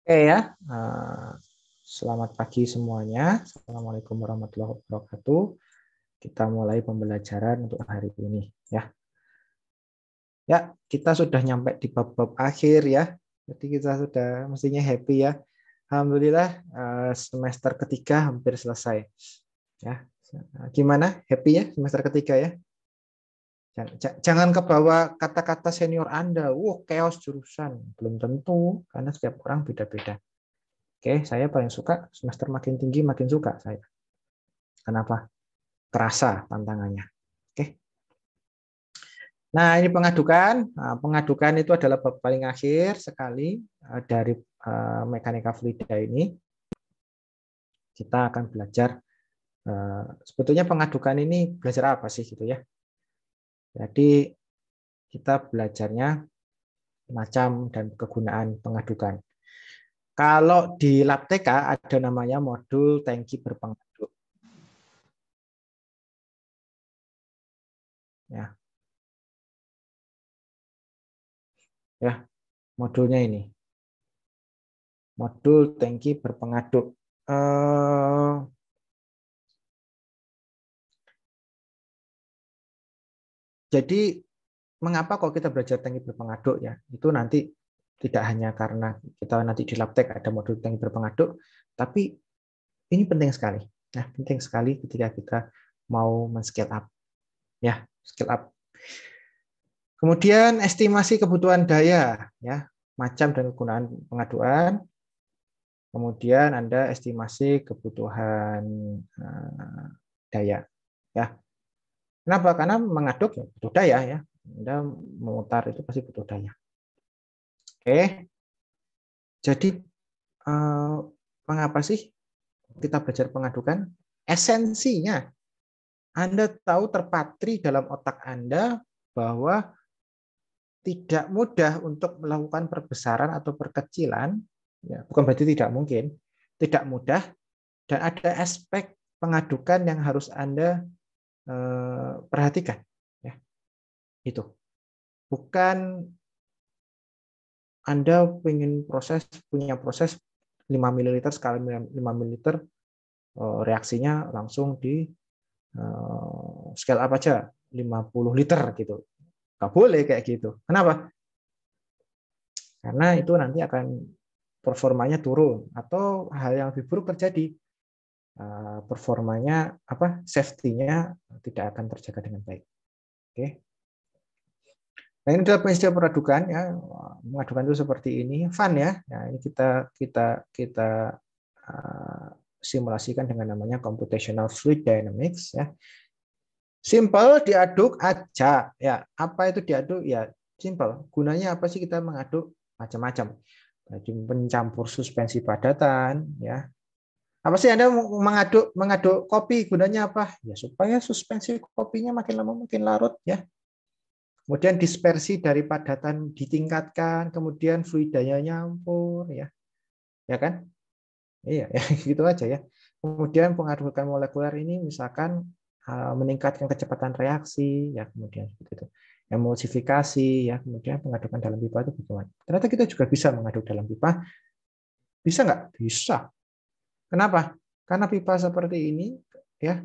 Oke ya, selamat pagi semuanya. Assalamualaikum warahmatullahi wabarakatuh. Kita mulai pembelajaran untuk hari ini ya. Ya, kita sudah nyampe di bab-bab akhir ya. Jadi kita sudah mestinya happy ya. Alhamdulillah semester ketiga hampir selesai. Ya, gimana? Happy ya semester ketiga ya? Jangan kebawa kata-kata senior Anda. Wah, chaos jurusan. Belum tentu, karena setiap orang beda-beda. Oke, saya paling suka semester makin tinggi makin suka saya. Kenapa? Terasa tantangannya. Oke. Nah, ini pengadukan. Nah, pengadukan itu adalah bab paling akhir sekali dari mekanika fluida ini. Kita akan belajar sebetulnya pengadukan ini belajar apa sih gitu ya. Jadi kita belajarnya macam dan kegunaan pengadukan. Kalau di lab TK ada namanya modul tangki berpengaduk. Ya, modulnya ini. Modul tangki berpengaduk. Jadi mengapa kalau kita belajar tangki berpengaduk ya? Itu nanti tidak hanya karena kita nanti di labtek ada modul tangki berpengaduk, tapi ini penting sekali. Nah, penting sekali ketika kita mau men-scale up. Ya, scale up. Kemudian estimasi kebutuhan daya ya, macam dan kegunaan pengaduan. Kemudian Anda estimasi kebutuhan daya ya. Kenapa? Karena mengaduk ya butuh daya ya. Anda memutar itu pasti butuh daya. Oke. Jadi mengapa sih kita belajar pengadukan? Esensinya Anda tahu terpatri dalam otak Anda bahwa tidak mudah untuk melakukan perbesaran atau perkecilan, ya, bukan berarti tidak mungkin, tidak mudah, dan ada aspek pengadukan yang harus Anda perhatikan. Ya, itu. Bukan Anda punya proses 5 ml skala 5 ml reaksinya langsung di scale up aja 50 liter gitu. Nggak boleh kayak gitu. Kenapa? Karena itu nanti akan performanya turun atau hal yang lebih buruk terjadi. Performanya safety-nya tidak akan terjaga dengan baik. Oke. Nah, ini adalah peristiwa peradukan ya. Mengadukan itu seperti ini, fun ya. Nah, ini kita simulasikan dengan namanya computational fluid dynamics ya. Simple, diaduk aja ya. Apa itu diaduk ya? Simple. Gunanya apa sih kita mengaduk? Macam-macam. Jadi pencampur suspensi padatan ya. Apa sih Anda mengaduk kopi, gunanya apa? Ya supaya suspensi kopinya makin lama makin larut ya. Kemudian dispersi dari padatan ditingkatkan, kemudian fluidanya nyampur ya. Ya kan? Iya, ya, gitu aja ya. Kemudian pengadukan molekuler ini misalkan meningkatkan kecepatan reaksi, ya kemudian seperti itu. Emulsifikasi, ya kemudian pengadukan dalam pipa itu bagaimana? Ternyata kita juga bisa mengaduk dalam pipa. Bisa nggak? Bisa. Kenapa? Karena pipa seperti ini, ya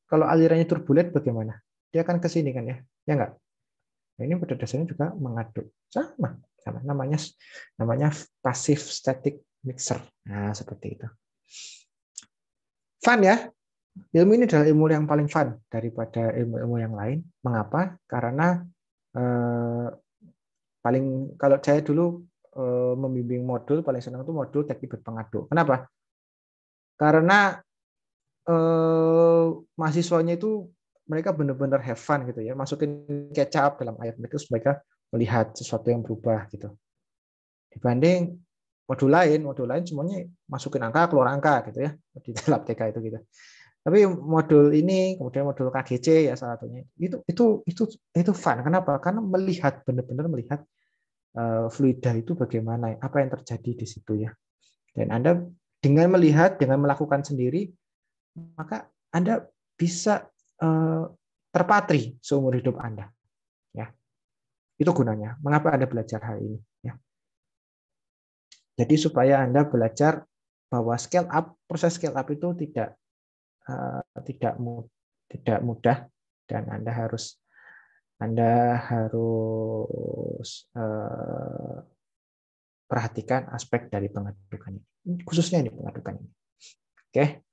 kalau alirannya turbulen bagaimana? Dia akan ke sini kan ya? Ya nggak? Nah, ini pada dasarnya juga mengaduk. Sama namanya passive static mixer. Nah, seperti itu. Fun ya. Ilmu ini adalah ilmu yang paling fun daripada ilmu-ilmu yang lain. Mengapa? Karena paling kalau saya dulu membimbing modul paling senang itu modul teknik berpengaduk. Kenapa? Karena mahasiswanya itu mereka benar-benar have fun gitu ya, masukin kecap dalam ayat mereka, mereka melihat sesuatu yang berubah gitu. Dibanding modul lain semuanya masukin angka keluar angka gitu ya di dalam TK itu gitu. Tapi modul ini, kemudian modul KGC ya salah satunya itu fun. Kenapa? Karena benar-benar melihat fluida itu bagaimana, apa yang terjadi di situ ya. Dan Anda dengan melihat, dengan melakukan sendiri, maka Anda bisa terpatri seumur hidup Anda. Ya, itu gunanya. Mengapa Anda belajar hal ini? Ya. Jadi supaya Anda belajar bahwa proses scale up itu tidak mudah, dan Anda harus perhatikan aspek dari pengadukan ini, khususnya ini pengadukan ini. Oke.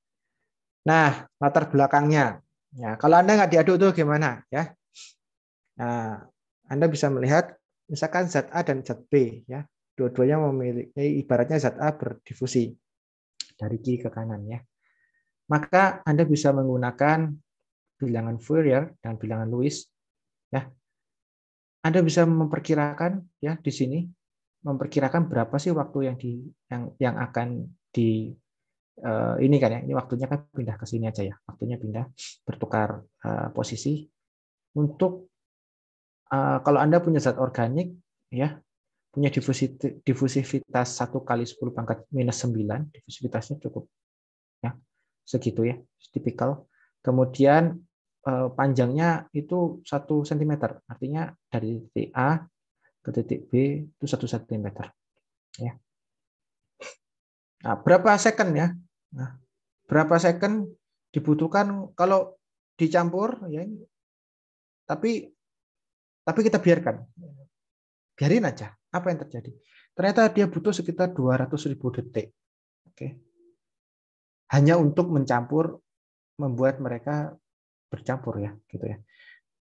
Nah, latar belakangnya. Ya, kalau Anda nggak diaduk tuh gimana ya? Nah, Anda bisa melihat misalkan zat A dan zat B ya. Dua-duanya memiliki, ibaratnya zat A berdifusi dari kiri ke kanan ya. Maka Anda bisa menggunakan bilangan Fourier dan bilangan Lewis ya. Anda bisa memperkirakan ya di sini, memperkirakan berapa sih waktu yang akan ini kan ya, ini waktunya kan pindah ke sini aja ya, waktunya pindah bertukar posisi untuk kalau Anda punya zat organik ya, punya difusivitas 1 kali 10 pangkat minus 9, difusivitasnya cukup ya, segitu ya, tipikal. Kemudian panjangnya itu 1 cm, artinya dari titik A ke titik B itu 1 cm ya. Nah, berapa second ya? Nah, berapa second dibutuhkan kalau dicampur ya, tapi kita biarin aja. Apa yang terjadi? Ternyata dia butuh sekitar 200.000 detik. Oke. Hanya untuk membuat mereka bercampur ya, gitu ya.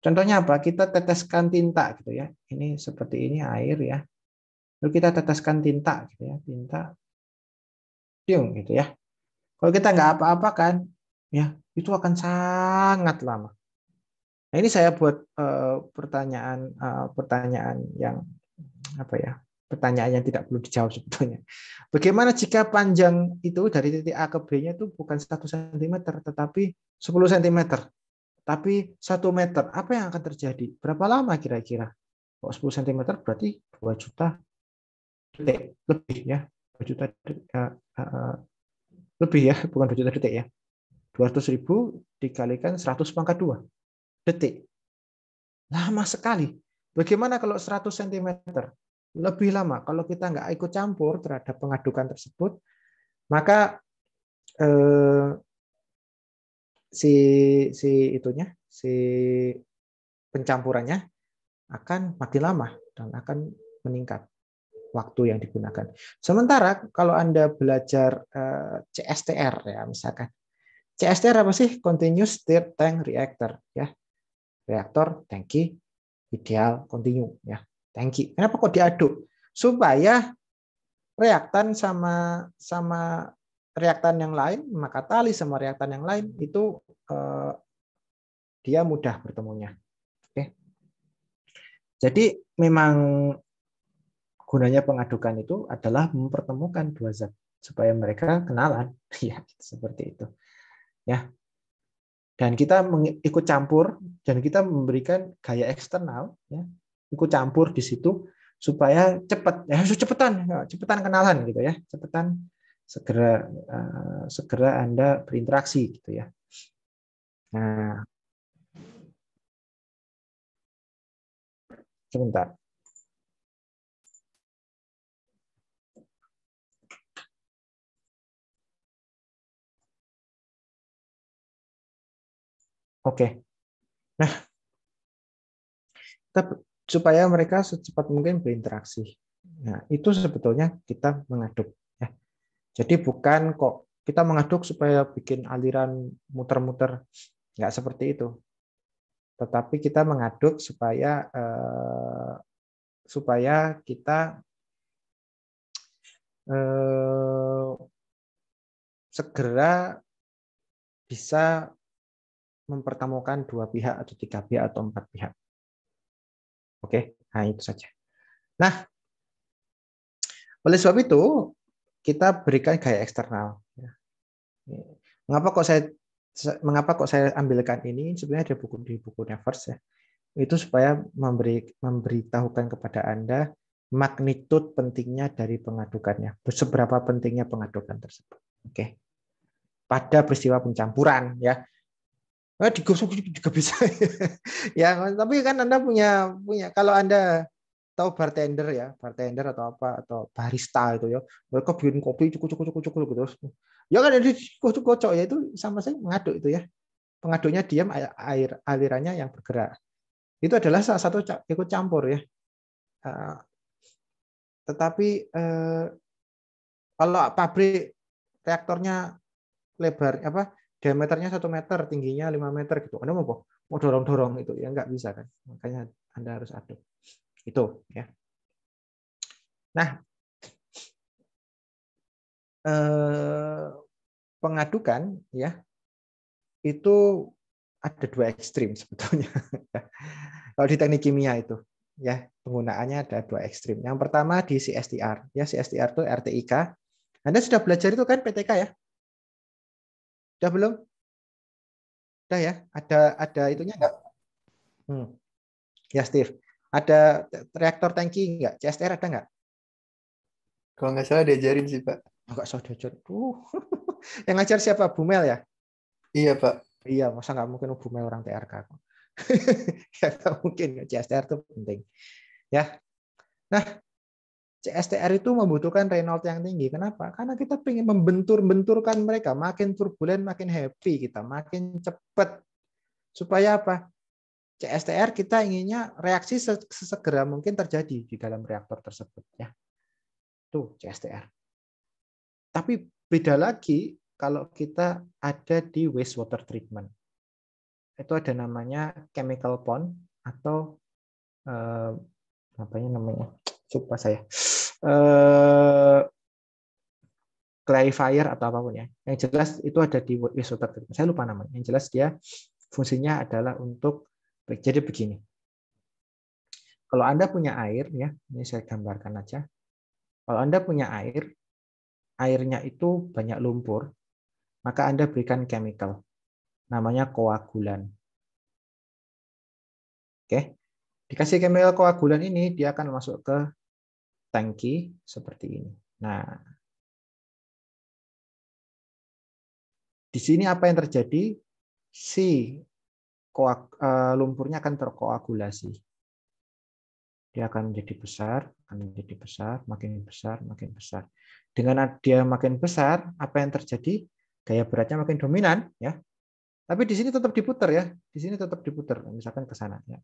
Contohnya apa? Kita teteskan tinta gitu ya. Ini seperti ini air ya. Lalu kita teteskan tinta gitu ya, tinta tiung gitu ya. Kalau kita nggak apa-apakan ya, itu akan sangat lama. Nah, ini saya buat pertanyaan yang apa ya? Pertanyaan yang tidak perlu dijawab sebetulnya. Bagaimana jika panjang itu dari titik A ke B-nya itu bukan 1 cm tetapi 10 cm, tapi 1 meter? Apa yang akan terjadi? Berapa lama kira-kira? Kok 10 cm berarti 2 juta detik lebih ya. 2 juta lebih ya, bukan 2 juta detik ya. 200.000 dikalikan 100 pangkat 2 detik. Lama sekali. Bagaimana kalau 100 cm? Lebih lama. Kalau kita nggak ikut campur terhadap pengadukan tersebut, maka si pencampurannya akan makin lama dan akan meningkat waktu yang digunakan. Sementara kalau Anda belajar CSTR ya, misalkan. CSTR apa sih? Continuous Stirred Tank Reactor ya. Reaktor tangki ideal kontinu ya. Tangki. Kenapa kok diaduk? Supaya reaktan sama reaktan yang lain, maka tali sama reaktan yang lain itu dia mudah bertemunya. Oke. Jadi memang gunanya pengadukan itu adalah mempertemukan dua zat supaya mereka kenalan, ya seperti itu. Ya. Dan kita ikut campur dan kita memberikan gaya eksternal, ya, ikut campur di situ supaya cepat, ya cepetan kenalan gitu ya, cepetan segera Anda berinteraksi gitu ya. Nah, sebentar. Oke. Nah, supaya mereka secepat mungkin berinteraksi. Nah, itu sebetulnya kita mengaduk. Ya. Jadi bukan kok kita mengaduk supaya bikin aliran muter-muter, nggak seperti itu. Tetapi kita mengaduk supaya kita segera bisa mempertemukan dua pihak atau tiga pihak atau empat pihak. Oke, nah itu saja. Nah, oleh sebab itu kita berikan gaya eksternal. Mengapa kok saya ambilkan ini? Sebenarnya ada di buku Nevers ya. Itu supaya memberitahukan kepada Anda magnitud pentingnya dari pengadukannya, seberapa pentingnya pengadukan tersebut. Oke. Pada peristiwa pencampuran ya. Digosok juga bisa. Ya, tapi kan Anda punya kalau Anda tahu bartender ya, bartender atau apa atau barista itu ya. Mereka bikin kopi cukup gitu. Ya kan jadi kocok ya itu sama saja mengaduk itu ya. Pengaduknya diam, air alirannya yang bergerak. Itu adalah salah satu ikut campur ya. Tetapi kalau pabrik reaktornya lebar apa diameternya 1 meter, tingginya 5 meter gitu. Anda mau dorong-dorong itu ya nggak bisa kan. Makanya Anda harus aduk. Itu ya. Nah, pengadukan ya itu ada 2 ekstrim sebetulnya. Kalau di teknik kimia itu ya penggunaannya ada 2 ekstrim. Yang pertama di CSTR ya, CSTR itu RTIK. Anda sudah belajar itu kan PTK ya? Sudah belum? Sudah ya? Ada itunya enggak? Ya Steve. Ada reaktor tangki enggak? CSTR ada enggak? Kalau nggak salah diajarin sih, Pak. Enggak usah diajar. Yang ngajar siapa? Bu Mel ya? Iya, Pak. Iya, masa nggak mungkin Bu Mel orang TRK. Ya, nggak mungkin. CSTR itu penting. Ya. Nah, CSTR itu membutuhkan Reynolds yang tinggi. Kenapa? Karena kita ingin membentur-benturkan mereka. Makin turbulen, makin happy kita. Makin cepat. Supaya apa? CSTR kita inginnya reaksi sesegera mungkin terjadi di dalam reaktor tersebut. Ya. Itu CSTR. Tapi beda lagi kalau kita ada di wastewater treatment. Itu ada namanya chemical pond atau namanya? Lupa saya. Clarifier atau apapun ya. Yang jelas itu ada di wastewater treatment. Saya lupa namanya. Yang jelas dia fungsinya adalah untuk jadi begini. Kalau Anda punya air ya, ini saya gambarkan aja. Kalau Anda punya air, airnya itu banyak lumpur, maka Anda berikan chemical. Namanya koagulan. Oke. Dikasih chemical koagulan ini, dia akan masuk ke tangki seperti ini. Nah, di sini apa yang terjadi? Si lumpurnya akan terkoagulasi. Dia akan menjadi besar, makin besar, makin besar. Dengan dia makin besar, apa yang terjadi? Gaya beratnya makin dominan, ya. Tapi di sini tetap diputar ya. Di sini tetap diputar, misalkan ke sana ya.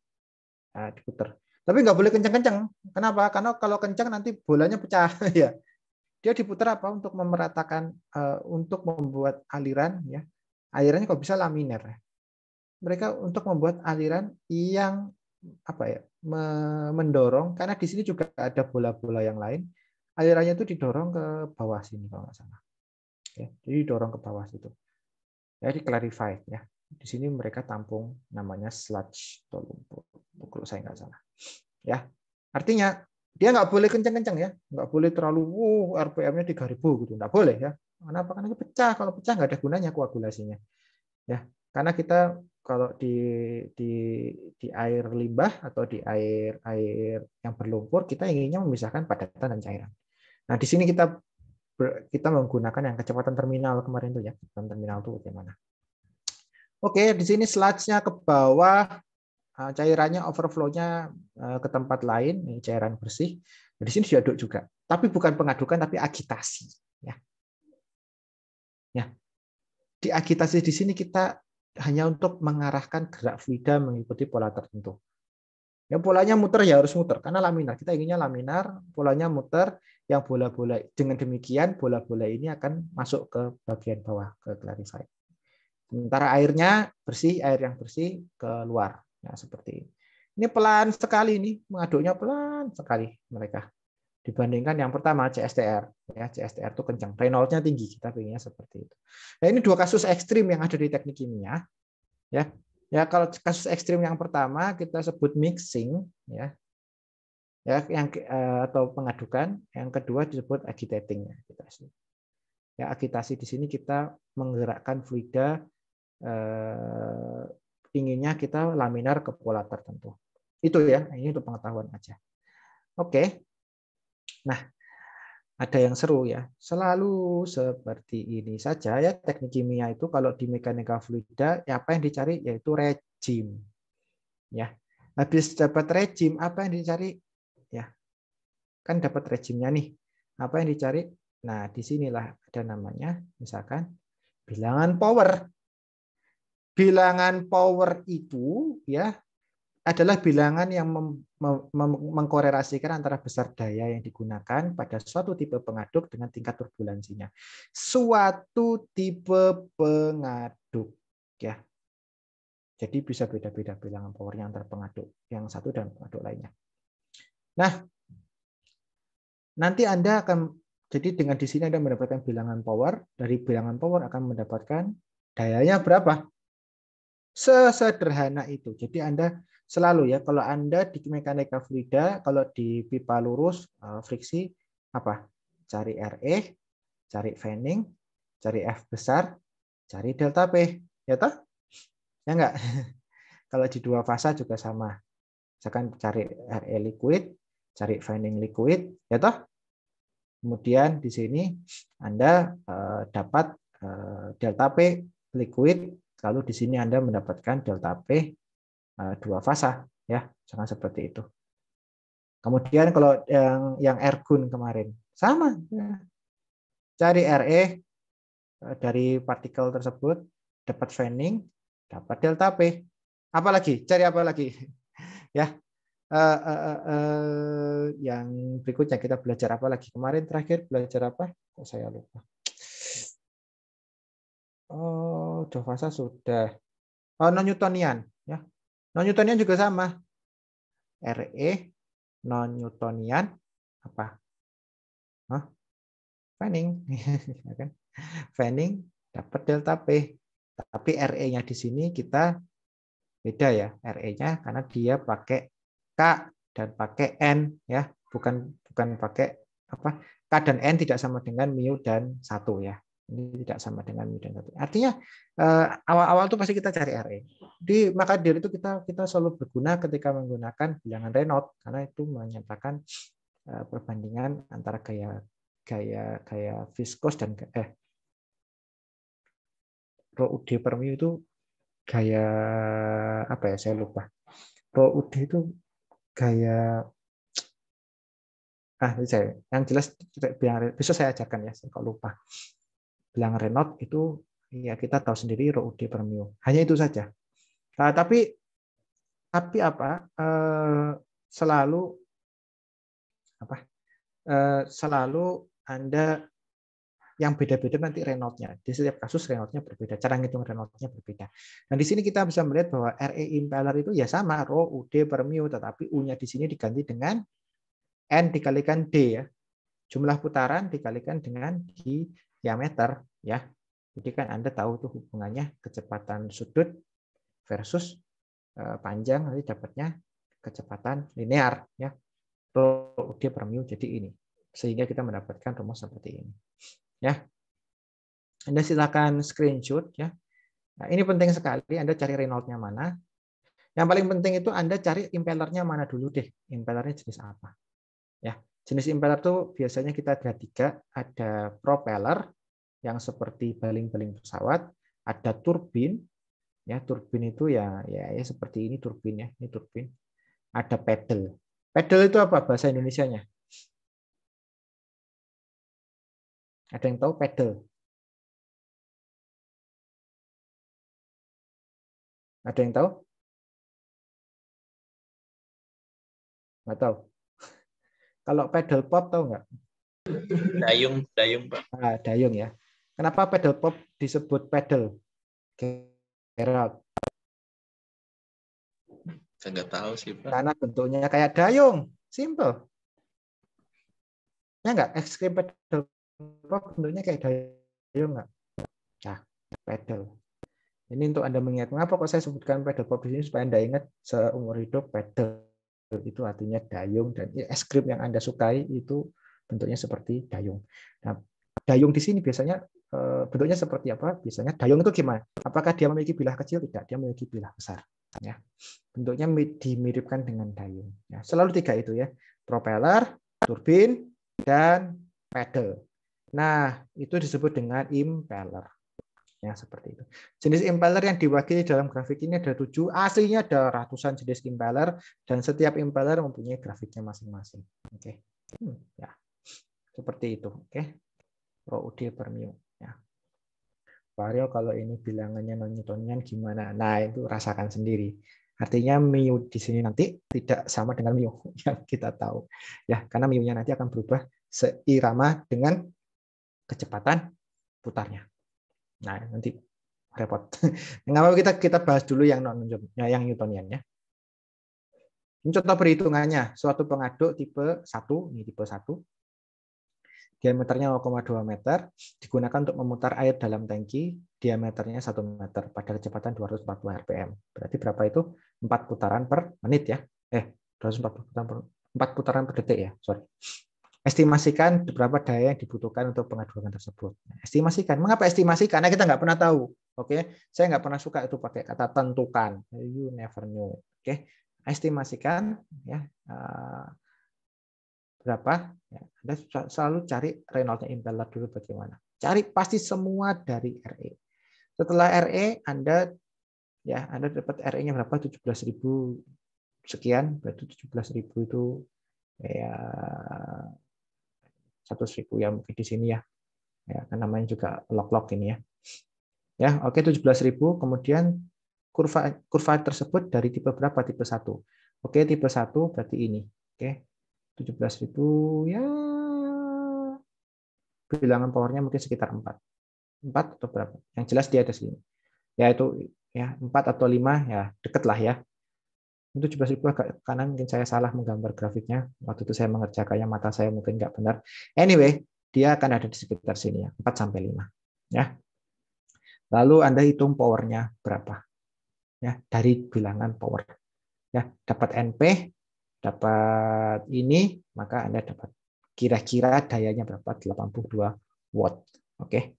Nah, diputar. Tapi nggak boleh kencang-kencang. Kenapa? Karena kalau kencang nanti bolanya pecah ya. Dia diputar apa? Untuk memeratakan, untuk membuat aliran ya. Alirannya kok bisa laminer. Mereka untuk membuat aliran yang apa ya? Mendorong, karena di sini juga ada bola-bola yang lain. Alirannya itu didorong ke bawah sini kalau nggak salah. Ya, jadi didorong ke bawah situ. Jadi clarified ya. Di sini mereka tampung namanya sludge atau lumpur. Kalau saya nggak salah. Ya, artinya dia nggak boleh kencang-kencang ya, nggak boleh terlalu RPM-nya 3000 gitu, nggak boleh ya. Kenapa? Karena pecah. Kalau pecah nggak ada gunanya koagulasinya. Ya, karena kita kalau di air limbah atau di air yang berlumpur, kita inginnya memisahkan padatan dan cairan. Nah, di sini kita menggunakan yang kecepatan terminal kemarin itu ya. Kecepatan terminal itu bagaimana? Oke, di sini sludge-nya ke bawah, cairannya overflow-nya ke tempat lain, ini cairan bersih. Di sini diaduk juga, tapi bukan pengadukan, tapi agitasi. Ya, di agitasi di sini kita hanya untuk mengarahkan gerak fluida mengikuti pola tertentu. Ya, polanya muter ya harus muter karena laminar. Kita inginnya laminar, polanya muter, yang bola-bola. Dengan demikian bola-bola ini akan masuk ke bagian bawah ke clarified. Sementara airnya bersih, air yang bersih keluar. Ya, seperti ini. Ini pelan sekali nih, mengaduknya pelan sekali mereka. Dibandingkan yang pertama CSTR. Ya, CSTR itu kencang. Reynolds-nya tinggi, kita pengennya seperti itu. Nah, ini 2 kasus ekstrim yang ada di teknik kimia. Ya. Ya, kalau kasus ekstrim yang pertama kita sebut mixing ya. Ya, yang atau pengadukan, yang kedua disebut agitating agitasi. Ya, agitasi di sini kita menggerakkan fluida inginnya kita laminar ke pola tertentu. Itu ya, ini untuk pengetahuan aja. Oke. Nah, ada yang seru ya. Selalu seperti ini saja ya teknik kimia itu kalau di mekanika fluida apa yang dicari yaitu rejim. Ya. Habis dapat rejim apa yang dicari? Ya, kan dapat regimnya nih. Apa yang dicari? Nah, disinilah ada namanya, misalkan bilangan power. Bilangan power itu ya adalah bilangan yang mengkorelasikan antara besar daya yang digunakan pada suatu tipe pengaduk dengan tingkat turbulensinya. Suatu tipe pengaduk, ya. Jadi bisa beda-beda bilangan powernya antara pengaduk yang satu dan pengaduk lainnya. Nah, nanti Anda akan, jadi dengan di sini Anda mendapatkan bilangan power, dari bilangan power akan mendapatkan dayanya berapa? Sesederhana itu. Jadi Anda selalu ya, kalau Anda di mekanika fluida, kalau di pipa lurus friksi apa? Cari RE, cari fanning, cari F besar, cari delta P, ya toh? Ya enggak? Kalau di dua fasa juga sama. Misalkan cari RE liquid, cari fanning liquid, ya toh? Kemudian di sini Anda dapat delta P liquid, lalu di sini Anda mendapatkan delta P dua fasa, ya, jangan seperti itu. Kemudian kalau yang ergun kemarin sama, ya. Cari RE dari partikel tersebut, dapat fanning, dapat delta P. Apalagi? Cari apa lagi? Ya, yang berikutnya kita belajar apa lagi? Kemarin terakhir belajar apa? Kok saya lupa. Oh, dua fasa sudah. Oh, non-Newtonian, ya. Non-Newtonian juga sama. RE non-Newtonian apa? Hah? Fanning. Fanning dapat delta P. Tapi RE-nya di sini kita beda ya. RE-nya karena dia pakai K dan pakai N ya, bukan pakai apa? K dan N tidak sama dengan mu dan 1 ya. Ini tidak sama dengan mu dan 1. Artinya awal-awal itu pasti kita cari RE. Maka dari itu kita selalu berguna ketika menggunakan bilangan Reynolds karena itu menyatakan perbandingan antara gaya viskos dan rho UD per mu itu gaya apa ya, saya lupa. Rho UD itu gaya yang jelas besok saya ajarkan ya, saya kok lupa. Bilangan Reynolds itu ya kita tahu sendiri rho UD per mu. Hanya itu saja. Tapi apa selalu Anda yang beda-beda nanti Reynolds-nya. Di setiap kasus Reynolds-nya berbeda, cara ngitung Reynolds-nya berbeda. Dan di sini kita bisa melihat bahwa RE impeller itu ya sama rho UD per mu, tetapi U-nya di sini diganti dengan N dikalikan D ya. Jumlah putaran dikalikan dengan diameter ya. Jadi kan Anda tahu tuh hubungannya kecepatan sudut versus panjang, nanti dapatnya kecepatan linear ya. Rho UD per mu jadi ini. Sehingga kita mendapatkan rumus seperti ini. Ya. Anda silakan screenshot ya. Nah, ini penting sekali Anda cari Reynolds-nya mana. Yang paling penting itu Anda cari impellernya mana dulu deh. Impellernya jenis apa? Ya. Jenis impeller itu biasanya kita ada 3, ada propeller yang seperti baling-baling pesawat, ada turbin. Ya, turbin itu ya seperti ini turbin ya, ini turbin. Ada pedal. Pedal itu apa bahasa Indonesianya? Ada yang tahu pedal? Ada yang tahu? Nggak tahu. Kalau pedal pop tahu nggak? Dayung, Pak. Nah, dayung ya. Kenapa pedal pop disebut pedal? Gerald. Saya nggak tahu sih, Pak. Karena bentuknya kayak dayung. Simple. Ya nggak? Es krim pedal pop bentuknya kayak dayung nggak? Nah, pedal. Ini untuk Anda mengingat. Mengapa kok saya sebutkan pedal pop di sini supaya Anda ingat seumur hidup pedal itu artinya dayung, dan es krim yang Anda sukai itu bentuknya seperti dayung. Nah, dayung di sini biasanya bentuknya seperti apa? Biasanya dayung itu gimana? Apakah dia memiliki bilah kecil? Tidak, dia memiliki bilah besar. Ya, bentuknya dimiripkan dengan dayung. Ya, selalu 3 itu ya: propeller, turbin, dan pedal. Nah, itu disebut dengan impeller. Ya, seperti itu. Jenis impeller yang diwakili dalam grafik ini ada 7. Aslinya ada ratusan jenis impeller dan setiap impeller mempunyai grafiknya masing-masing. Oke. Ya, seperti itu. Oke, Rho UD per mu. Ya. Vario kalau ini bilangannya non-Newtonian gimana? Nah, itu rasakan sendiri. Artinya mu di sini nanti tidak sama dengan mu yang kita tahu. Ya, karena mu-nya nanti akan berubah seirama dengan kecepatan putarnya. Nah, nanti repot. Nggak kita bahas dulu yang Newtonian ya. Ini contoh perhitungannya. Suatu pengaduk tipe 1, ini tipe 1. Diameternya 0,2 meter, digunakan untuk memutar air dalam tangki, diameternya 1 meter pada kecepatan 240 rpm. Berarti berapa itu? 4 putaran per menit ya. 4 putaran per detik ya, sorry. Estimasikan berapa daya yang dibutuhkan untuk pengadukan tersebut. Estimasikan. Mengapa estimasi? Karena kita nggak pernah tahu. Oke, saya nggak pernah suka itu pakai kata tentukan. You never know. Oke, estimasikan ya berapa? Ya, Anda selalu cari Reynolds impeller dulu bagaimana. Cari pasti semua dari RE. Setelah RE Anda dapat RE-nya berapa? 17.000 sekian. Berarti 17.000 itu ya 100.000 ya mungkin di sini ya. Ya, kan namanya juga log-log ini ya. Ya, oke 17.000, kemudian kurva tersebut dari tipe berapa? Tipe 1. Oke, tipe 1 berarti ini. Oke. 17.000 ya bilangan powernya mungkin sekitar 4 atau berapa. Yang jelas di atas sini. Ya itu ya 4 atau 5 ya deket lah ya. Itu 17.000 agak kanan, mungkin saya salah menggambar grafiknya. Waktu itu saya mengerjakannya, mata saya mungkin nggak benar. Anyway, dia akan ada di sekitar sini ya, 4 sampai 5. Ya. Lalu Anda hitung powernya berapa. Ya, dari bilangan power. Ya, dapat NP, dapat ini, maka Anda dapat kira-kira dayanya berapa? 82 watt. Oke.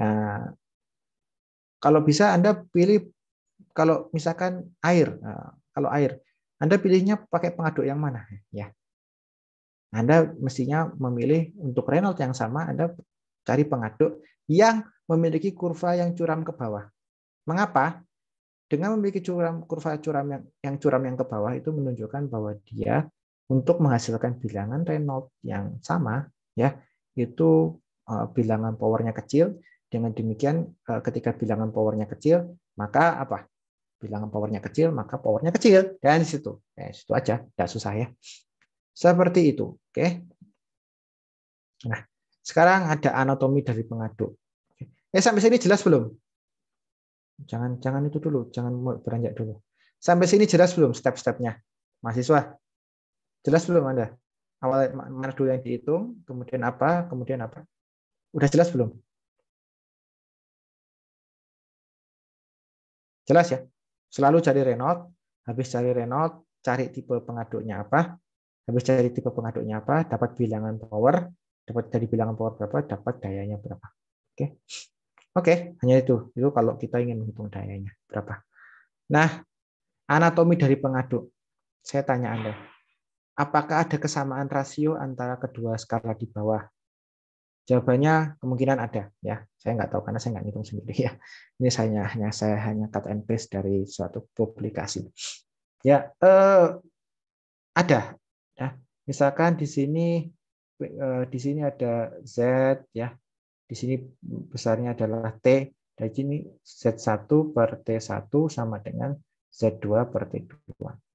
Nah, kalau bisa Anda pilih, kalau misalkan air, kalau air, Anda pilihnya pakai pengaduk yang mana? Ya, Anda mestinya memilih untuk Reynolds yang sama, Anda cari pengaduk yang memiliki kurva yang curam ke bawah. Mengapa? Dengan memiliki kurva curam yang curam yang ke bawah itu menunjukkan bahwa dia untuk menghasilkan bilangan Reynolds yang sama, ya, itu bilangan powernya kecil. Dengan demikian, ketika bilangan powernya kecil, maka apa? Bilangan powernya kecil, maka powernya kecil. Dan di situ, situ aja, tidak susah ya. Seperti itu, oke. Nah, sekarang ada anatomi dari pengaduk. Sampai sini jelas belum? Jangan itu dulu, jangan beranjak dulu. Sampai sini jelas belum step-stepnya, mahasiswa? Jelas belum Anda? Awal mana dulu yang dihitung, kemudian apa? Udah jelas belum? Jelas ya? Selalu cari Reynolds, habis cari Reynolds, cari tipe pengaduknya apa, habis cari tipe pengaduknya apa, dapat bilangan power, dapat dari bilangan power berapa, dapat dayanya berapa. Oke, hanya itu. Itu kalau kita ingin menghitung dayanya berapa. Nah, anatomi dari pengaduk. Saya tanya Anda, apakah ada kesamaan rasio antara kedua skala di bawah? Jawabannya kemungkinan ada, ya. Saya nggak tahu karena saya nggak ngitung sendiri ya. Ini saya hanya cut and paste dari suatu publikasi. Ya, ada. Ya, misalkan di sini ada Z, ya. Di sini besarnya adalah T. Dari sini Z1 per T1 sama dengan Z2 per T2.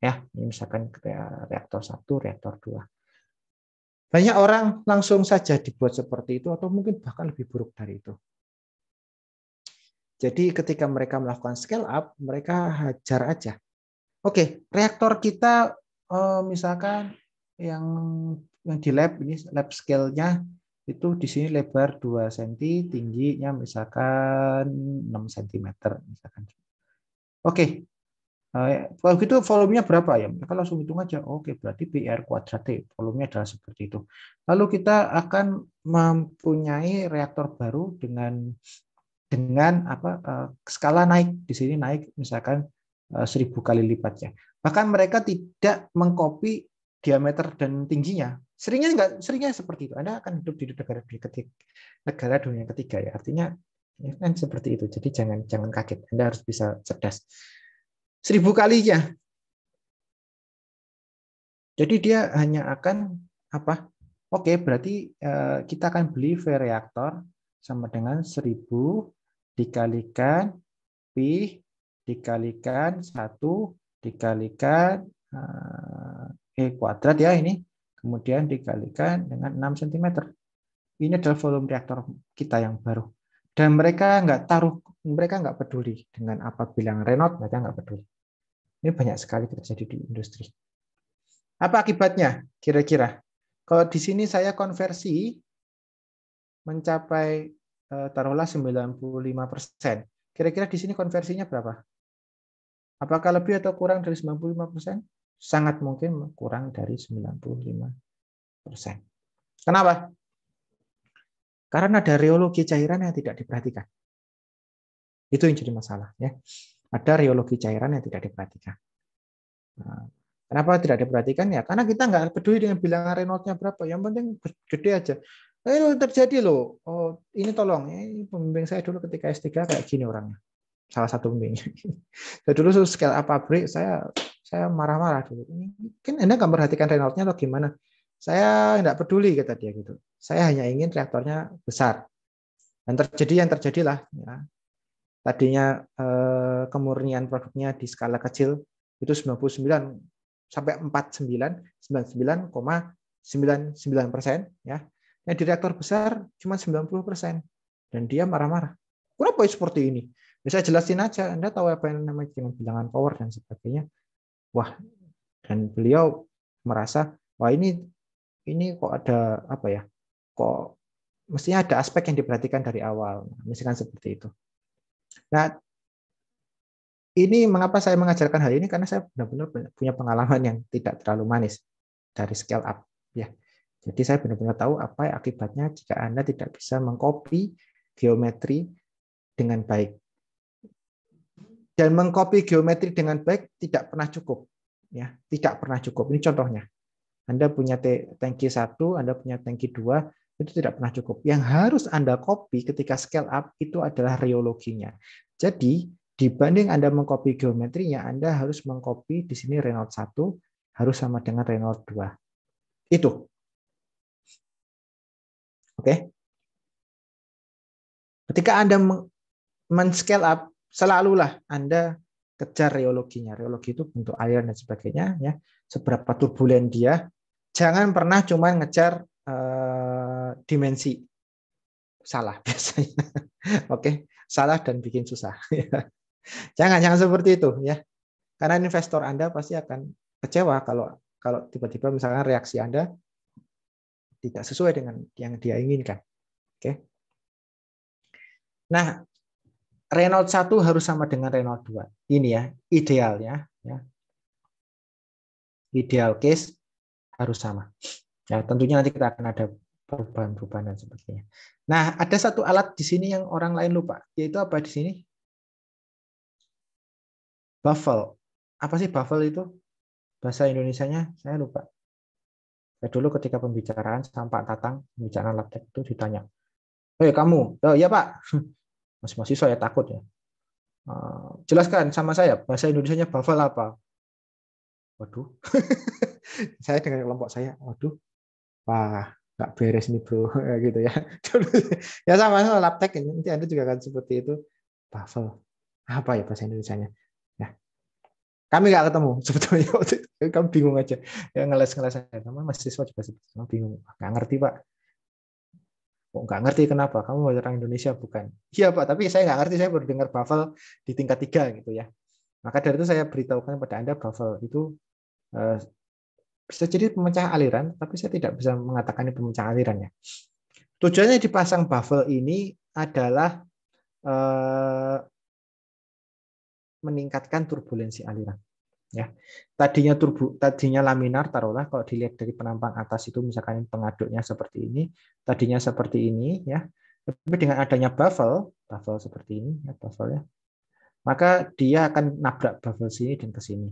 Ya, ini misalkan reaktor 1, reaktor 2. Banyak orang langsung saja dibuat seperti itu, atau mungkin bahkan lebih buruk dari itu. Jadi ketika mereka melakukan scale up, mereka hajar aja. Oke, reaktor kita misalkan yang di lab, ini lab scale-nya itu di sini lebar 2 cm, tingginya misalkan 6 cm. Misalkan. Oke, kalau gitu volumenya berapa ya? Mereka langsung hitung aja. Oke, berarti PR kuadrat T. Volumenya adalah seperti itu. Lalu kita akan mempunyai reaktor baru dengan skala naik. Di sini naik misalkan 1000 kali lipatnya. Bahkan mereka tidak mengcopy diameter dan tingginya. Seringnya seperti itu. Anda akan hidup di negara dunia ketiga ya. Artinya kan seperti itu. Jadi jangan kaget. Anda harus bisa cerdas. 1000 kalinya. Jadi dia hanya akan apa? Oke, berarti kita akan beli V reaktor sama dengan 1000 dikalikan Pi dikalikan 1 dikalikan E kuadrat ya ini. Kemudian dikalikan dengan 6 cm. Ini adalah volume reaktor kita yang baru. Dan mereka nggak peduli dengan apa bilang Renault, mereka nggak peduli. Ini banyak sekali terjadi di industri. Apa akibatnya kira-kira? Kalau di sini saya konversi mencapai taruhlah 95%. Kira-kira di sini konversinya berapa? Apakah lebih atau kurang dari 95%? Sangat mungkin kurang dari 95%. Kenapa? Karena ada reologi cairan yang tidak diperhatikan. Itu yang jadi masalah. Ya. Ada reologi cairan yang tidak diperhatikan. Nah, kenapa tidak diperhatikan? Ya, karena kita nggak peduli dengan bilangan Renault-nya berapa. Yang penting gede aja. Terjadi loh. Oh, ini tolong. Ini pembimbing saya dulu ketika S3 kayak gini orangnya. Salah satu pembimbingnya. Saya dulu scale up pabrik, saya marah-marah dulu. Mungkin Anda nggak memperhatikan Renault-nya atau gimana? Saya nggak peduli, kata dia gitu. Saya hanya ingin reaktornya besar. Dan yang terjadilah. Ya. Tadinya kemurnian produknya di skala kecil itu 99 sampai 99,99%, ya. Yang di reaktor besar cuma 90%. Dan dia marah-marah. Kenapa seperti ini? Bisa jelasin aja. Anda tahu apa yang namanya dengan bilangan power dan sebagainya. Wah, dan beliau merasa, wah ini kok ada apa ya? Kok mestinya ada aspek yang diperhatikan dari awal. Misalkan seperti itu. Nah, ini mengapa saya mengajarkan hal ini, karena saya benar-benar punya pengalaman yang tidak terlalu manis dari scale up, ya. Jadi saya benar-benar tahu apa akibatnya jika Anda tidak bisa mengcopy geometri dengan baik. Dan mengcopy geometri dengan baik tidak pernah cukup, ya. Tidak pernah cukup. Ini contohnya. Anda punya tangki 1, Anda punya tangki 2, itu tidak pernah cukup. Yang harus Anda copy ketika scale up itu adalah reologinya. Jadi, dibanding Anda mengcopy geometrinya, Anda harus mengcopy di sini Renault 1 harus sama dengan Renault 2. Itu. Oke. Ketika Anda men-scale up, selalulah Anda kejar reologinya. Reologi itu bentuk air dan sebagainya, ya. Seberapa turbulen dia. Jangan pernah cuma ngejar dimensi. Salah biasanya. Oke, salah dan bikin susah. Jangan seperti itu, ya. Karena investor Anda pasti akan kecewa kalau tiba-tiba misalkan reaksi Anda tidak sesuai dengan yang dia inginkan. Oke. Nah, Renault 1 harus sama dengan Renault 2. Ini ya, idealnya, ya. Ideal case harus sama. Ya, tentunya nanti kita akan ada perubahan-perubahan dan sebagainya. Nah, ada satu alat di sini yang orang lain lupa, yaitu apa di sini? Baffle. Apa sih baffle itu? Bahasa Indonesianya saya lupa. Saya dulu ketika pembicaraan sama Pak Tatang, pembicaraan labtek itu ditanya, "Hei kamu, oh iya Pak, masih mahasiswa ya takut ya. Jelaskan sama saya bahasa Indonesianya baffle apa?" Waduh, saya dengan kelompok saya, waduh, wah nggak beres nih bro, gitu ya. Ya sama labtek ini, nanti Anda juga akan seperti itu. Baffle, apa ya bahasa Indonesianya? Ya, kami nggak ketemu sebetulnya. Kamu bingung aja, ya ngeles aja. Kamu mahasiswa juga sebetulnya bingung, nggak ngerti Pak. Kok nggak ngerti kenapa? Kamu orang Indonesia bukan? Iya Pak, tapi saya nggak ngerti. Saya baru dengar baffle di tingkat 3 gitu ya. Maka dari itu saya beritahukan pada Anda baffle itu bisa jadi pemecah aliran, tapi saya tidak bisa mengatakan ini pemecah alirannya. Tujuannya dipasang baffle ini adalah meningkatkan turbulensi aliran. Ya, tadinya laminar, taruhlah kalau dilihat dari penampang atas itu misalkan pengaduknya seperti ini, tadinya seperti ini, ya. Tapi dengan adanya baffle seperti ini, ya, baffle ya, maka dia akan nabrak baffle sini dan ke sini.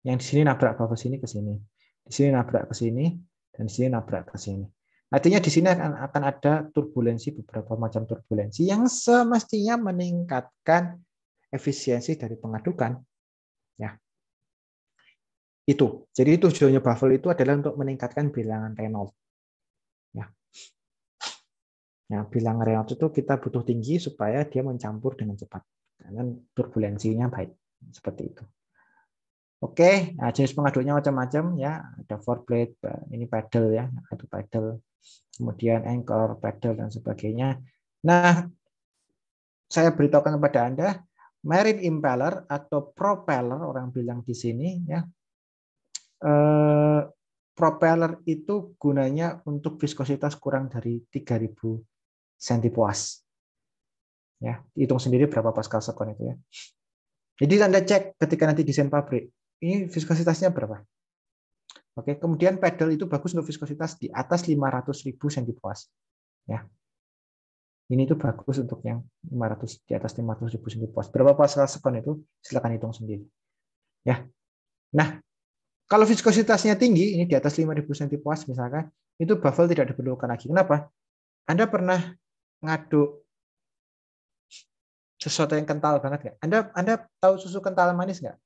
Yang di sini nabrak baffle sini ke sini, di sini nabrak ke sini, dan di sini nabrak ke sini. Artinya di sini akan ada turbulensi, beberapa macam turbulensi yang semestinya meningkatkan efisiensi dari pengadukan. Ya. Itu. Jadi tujuannya buffle itu adalah untuk meningkatkan bilangan Reynolds. Ya. Nah, bilangan Reynolds itu kita butuh tinggi supaya dia mencampur dengan cepat. Karena turbulensinya baik. Seperti itu. Oke, nah jenis pengaduknya macam-macam ya. Ada 4-blade, ini paddle ya, ada paddle. Kemudian anchor, paddle dan sebagainya. Nah, saya beritahukan kepada Anda, marine impeller atau propeller orang bilang di sini ya. Propeller itu gunanya untuk viskositas kurang dari 3000 centipoise. Ya, hitung sendiri berapa pascal sekon itu ya. Jadi Anda cek ketika nanti desain pabrik, ini viskositasnya berapa? Oke, kemudian pedal itu bagus untuk viskositas di atas 500.000 centipoise. Ya. Ini itu bagus untuk yang 500 di atas 500.000 centipoise. Berapa pascal sekon itu? Silakan hitung sendiri. Ya. Nah, kalau viskositasnya tinggi, ini di atas 5.000 centipoise misalkan, itu baffle tidak diperlukan lagi. Kenapa? Anda pernah ngaduk sesuatu yang kental banget nggak? Anda tahu susu kental manis nggak?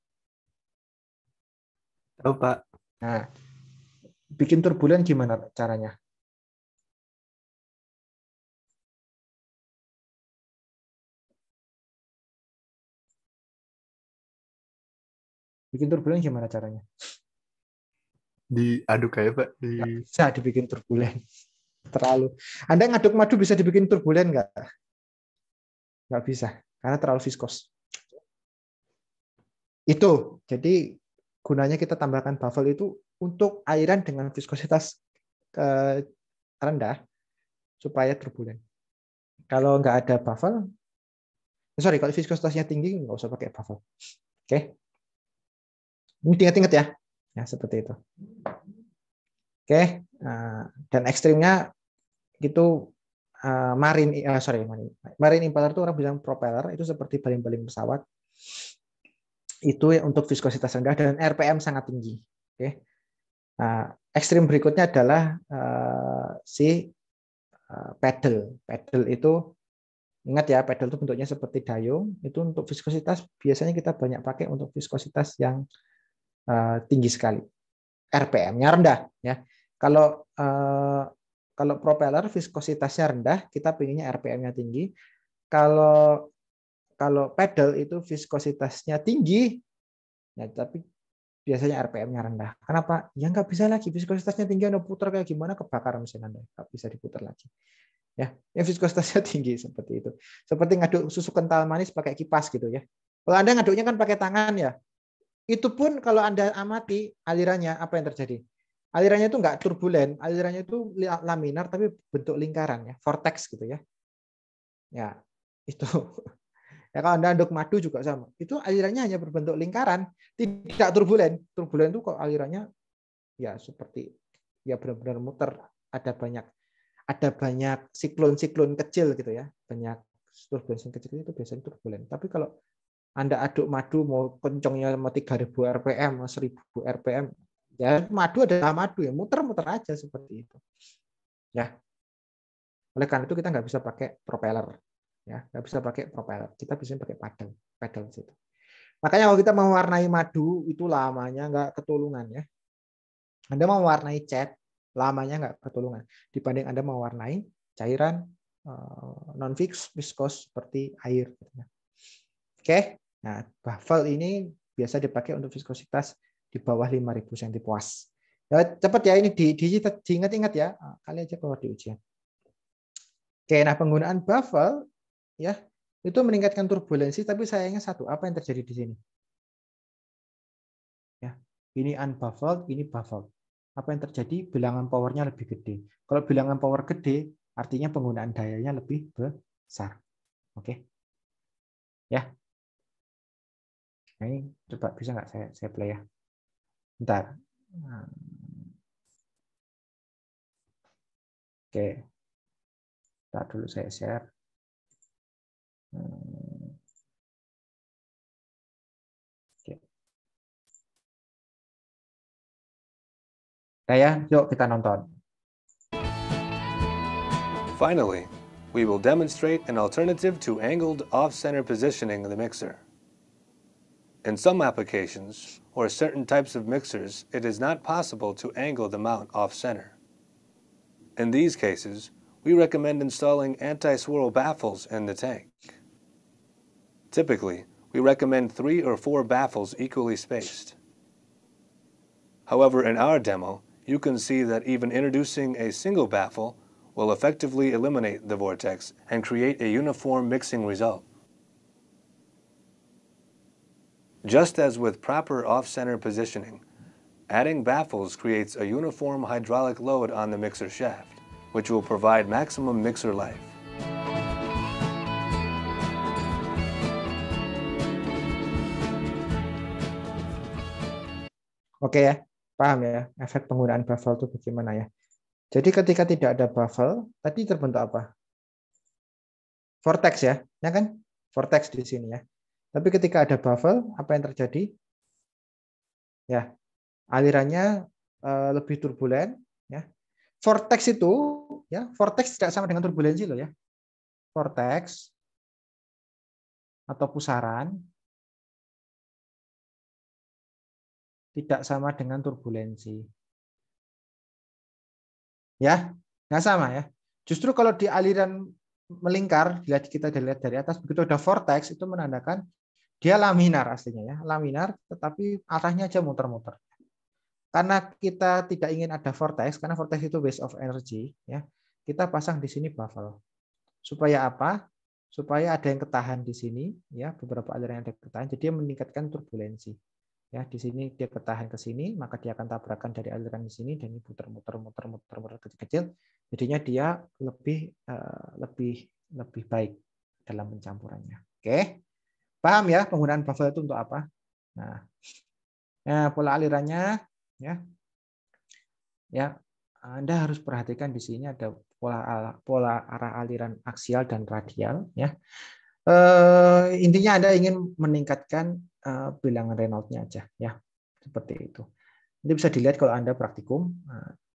Tahu, Pak. Nah, bikin turbulen gimana caranya? Bikin turbulen gimana caranya? Diaduk kayak Pak. Nggak bisa dibikin turbulen. Terlalu. Anda ngaduk madu bisa dibikin turbulen nggak? Nggak bisa, karena terlalu viskos. Itu, jadi gunanya kita tambahkan buffle itu untuk airan dengan viskositas rendah supaya turbulen. Kalau nggak ada buffle, kalau viskositasnya tinggi nggak usah pakai buffle. Oke, ini diingat-ingat ya. Ya seperti itu. Oke, dan ekstrimnya itu marine impeller itu orang bilang propeller itu seperti baling-baling pesawat. Itu untuk viskositas rendah dan RPM sangat tinggi. Oke. Ekstrim berikutnya adalah paddle. Paddle itu ingat ya, paddle itu bentuknya seperti dayung. Itu untuk viskositas biasanya kita banyak pakai untuk viskositas yang tinggi sekali. RPM-nya rendah ya. Kalau propeller viskositasnya rendah, kita pengennya RPM-nya tinggi. Kalau paddle itu viskositasnya tinggi, ya, tapi biasanya RPM-nya rendah. Kenapa? Ya nggak bisa lagi. Viskositasnya tinggi, Anda putar kayak gimana, kebakar mesin Anda. Nggak bisa diputar lagi. Ya, yang viskositasnya tinggi seperti itu. Seperti ngaduk susu kental manis pakai kipas gitu ya. Kalau Anda ngaduknya kan pakai tangan ya. Itu pun kalau Anda amati alirannya, apa yang terjadi? Alirannya itu nggak turbulen, alirannya itu laminar tapi bentuk lingkaran ya, vortex gitu ya. Ya, itu. Ya kalau Anda aduk madu juga sama. Itu alirannya hanya berbentuk lingkaran, tidak turbulen. Turbulen itu kok alirannya ya seperti ya benar-benar muter, ada banyak siklon-siklon kecil gitu ya. Banyak turbulensi kecil itu biasanya turbulen. Tapi kalau Anda aduk madu mau kencangnya 3000 RPM, 1000 RPM, ya madu adalah madu ya, muter-muter aja seperti itu. Ya. Oleh karena itu kita nggak bisa pakai propeller. Ya, nggak bisa pakai propeller. Kita bisa pakai paddle situ. Makanya kalau kita mewarnai madu itu lamanya nggak ketulungan ya. Anda mau mewarnai cat, lamanya nggak ketulungan. Dibanding Anda mewarnai cairan non viskos seperti air. Oke, nah buffle ini biasa dipakai untuk viskositas di bawah 5.000 centipoise. Ya, cepat ya ini diingat-ingat ya. Kali aja kalau di ujian. Oke, nah penggunaan buffle ya itu meningkatkan turbulensi, tapi sayangnya satu, apa yang terjadi di sini? Ya, ini unbuffled, ini buffled. Apa yang terjadi? Bilangan powernya lebih gede. Kalau bilangan power gede, artinya penggunaan dayanya lebih besar. Oke, ya. Nah, ini coba bisa nggak saya play ya? Bentar. Oke, bentar dulu saya share. Oke. Nah ya, yuk kita nonton. Finally, we will demonstrate an alternative to angled off-center positioning of the mixer. In some applications, or certain types of mixers, it is not possible to angle the mount off-center. In these cases, we recommend installing anti-swirl baffles in the tank. Typically, we recommend 3 or 4 baffles equally spaced. However, in our demo, you can see that even introducing a single baffle will effectively eliminate the vortex and create a uniform mixing result. Just as with proper off-center positioning, adding baffles creates a uniform hydraulic load on the mixer shaft, which will provide maximum mixer life. Oke ya, paham ya efek penggunaan baffle itu bagaimana ya. Jadi ketika tidak ada baffle, tadi terbentuk apa? Vortex ya kan? Vortex di sini ya. Tapi ketika ada baffle, apa yang terjadi? Ya, alirannya lebih turbulen. Ya. Vortex itu, ya, vortex tidak sama dengan turbulensi loh ya. Vortex atau pusaran tidak sama dengan turbulensi. Ya, nggak sama ya. Justru kalau di aliran melingkar, kita lihat dari atas, begitu ada vortex itu menandakan dia laminar aslinya ya, laminar, tetapi arahnya aja muter-muter. Karena kita tidak ingin ada vortex, karena vortex itu waste of energy, ya, kita pasang di sini baffle. Supaya apa? Supaya ada yang ketahan di sini, ya, beberapa aliran yang ada ketahan, jadi dia meningkatkan turbulensi. Ya, di sini dia ketahan ke sini, maka dia akan tabrakan dari aliran di sini dan ini muter-muter kecil-kecil. Jadinya dia lebih baik dalam pencampurannya. Oke. Paham ya penggunaan baffle itu untuk apa? Nah, pola alirannya ya Anda harus perhatikan di sini ada pola arah aliran aksial dan radial ya. Intinya Anda ingin meningkatkan bilangan Reynolds-nya aja ya. Seperti itu. Ini bisa dilihat kalau Anda praktikum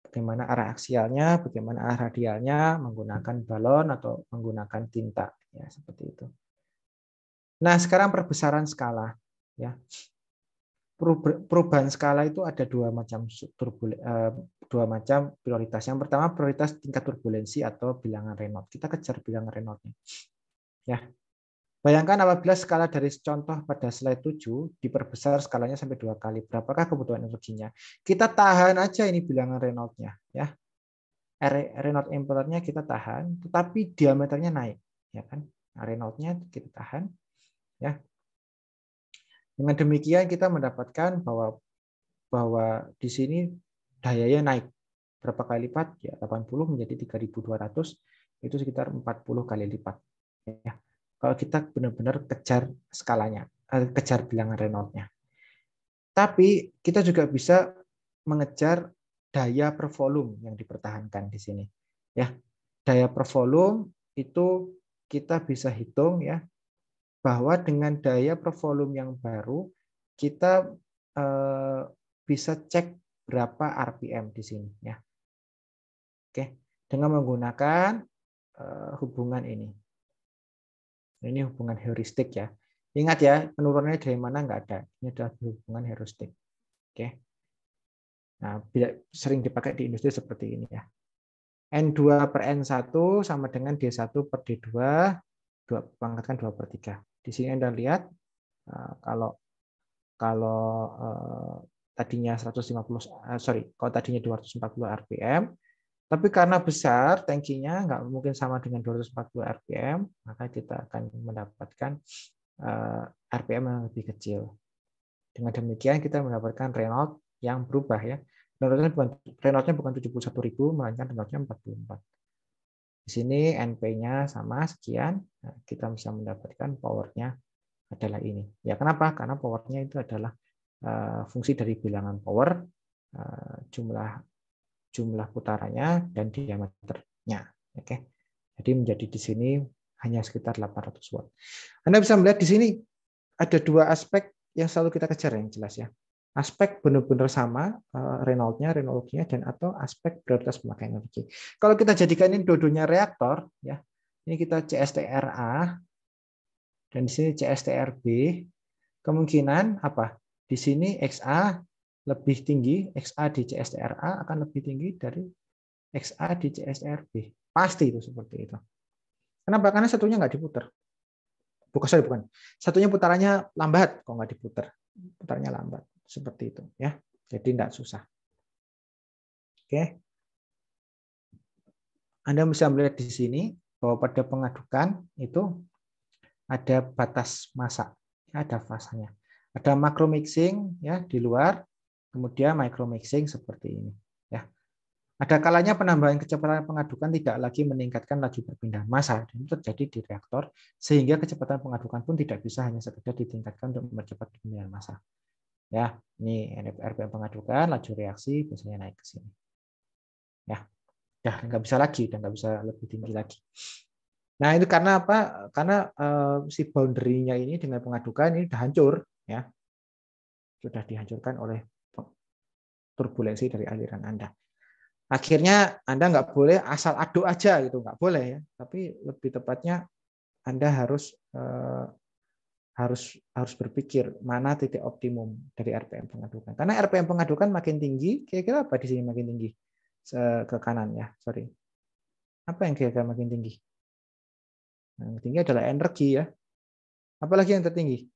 bagaimana arah aksialnya, bagaimana arah radialnya menggunakan balon atau menggunakan tinta ya, seperti itu. Nah, sekarang perbesaran skala ya. Perubahan skala itu ada dua macam prioritas. Yang pertama prioritas tingkat turbulensi atau bilangan Reynolds. Kita kejar bilangan Reynolds-nya. Ya. Bayangkan apabila skala dari contoh pada slide 7 diperbesar skalanya sampai 2 kali. Berapakah kebutuhan energinya? Kita tahan aja ini bilangan Reynolds-nya ya. Reynolds impeller-nya kita tahan, tetapi diameternya naik ya kan. Nah, Reynolds-nya kita tahan ya. Dengan demikian kita mendapatkan bahwa di sini dayanya naik berapa kali lipat? Ya 80 menjadi 3.200, itu sekitar 40 kali lipat. Ya. Kalau kita benar-benar kejar skalanya, kejar bilangan Reynolds-nya. Tapi kita juga bisa mengejar daya per volume yang dipertahankan di sini. Ya, daya per volume itu kita bisa hitung ya, bahwa dengan daya per volume yang baru kita bisa cek berapa RPM di sini ya. Oke, dengan menggunakan hubungan ini. Ini hubungan heuristik ya. Ingat ya, penurunannya dari mana nggak ada. Ini adalah hubungan heuristik. Oke. Nah, sering dipakai di industri seperti ini ya. N2 per N1 sama dengan D1 per D2 pangkatkan 2/3. Di sini Anda lihat kalau tadinya 240 RPM, tapi karena besar tankinya nggak mungkin sama dengan 240 RPM, maka kita akan mendapatkan RPM yang lebih kecil. Dengan demikian kita mendapatkan Reynolds yang berubah ya. Reynolds-nya bukan 71.000, melainkan Reynolds-nya 44. Di sini NP-nya sama sekian, nah, kita bisa mendapatkan power-nya adalah ini. Ya kenapa? Karena power-nya itu adalah fungsi dari bilangan power, jumlah putarannya dan diameternya. Oke. Jadi menjadi di sini hanya sekitar 800 watt. Anda bisa melihat di sini ada dua aspek yang selalu kita kejar yang jelas ya. Aspek benar-benar sama Reynolds-nya dan atau aspek prioritas pemakaian energi. Kalau kita jadikan ini dua-duanya reaktor ya. Ini kita CSTRA dan di sini CSTRB. kemungkinan apa? Di sini XA lebih tinggi, XA di CSTRA akan lebih tinggi dari XA di CSTRB. Pasti itu seperti itu. Kenapa? Karena satunya nggak diputar. Bukan. Satunya putarannya lambat, kok nggak diputar. Putarnya lambat. Seperti itu. Ya. Jadi nggak susah. Oke. Anda bisa melihat di sini bahwa pada pengadukan itu ada batas masa, ada fasanya. Ada makro mixing ya di luar, kemudian micro mixing seperti ini. Ya, ada kalanya penambahan kecepatan pengadukan tidak lagi meningkatkan laju perpindahan massa, dan itu terjadi di reaktor, sehingga kecepatan pengadukan pun tidak bisa hanya sekedar ditingkatkan untuk mempercepat perpindahan massa. Ya, ini RPM pengadukan, laju reaksi biasanya naik ke sini. Ya. Ya, nggak bisa lagi, dan nggak bisa lebih tinggi lagi. Nah, itu karena apa? Karena si boundary-nya ini dengan pengadukan ini sudah hancur, ya, sudah dihancurkan oleh turbulensi dari aliran Anda. Akhirnya Anda nggak boleh asal aduk aja gitu, nggak boleh ya. Tapi lebih tepatnya Anda harus berpikir mana titik optimum dari RPM pengadukan. Karena RPM pengadukan makin tinggi, kira-kira apa di sini makin tinggi? Ke kanan ya, sorry. Apa yang kira-kira makin tinggi? Yang tinggi adalah energi ya. Apalagi yang tertinggi?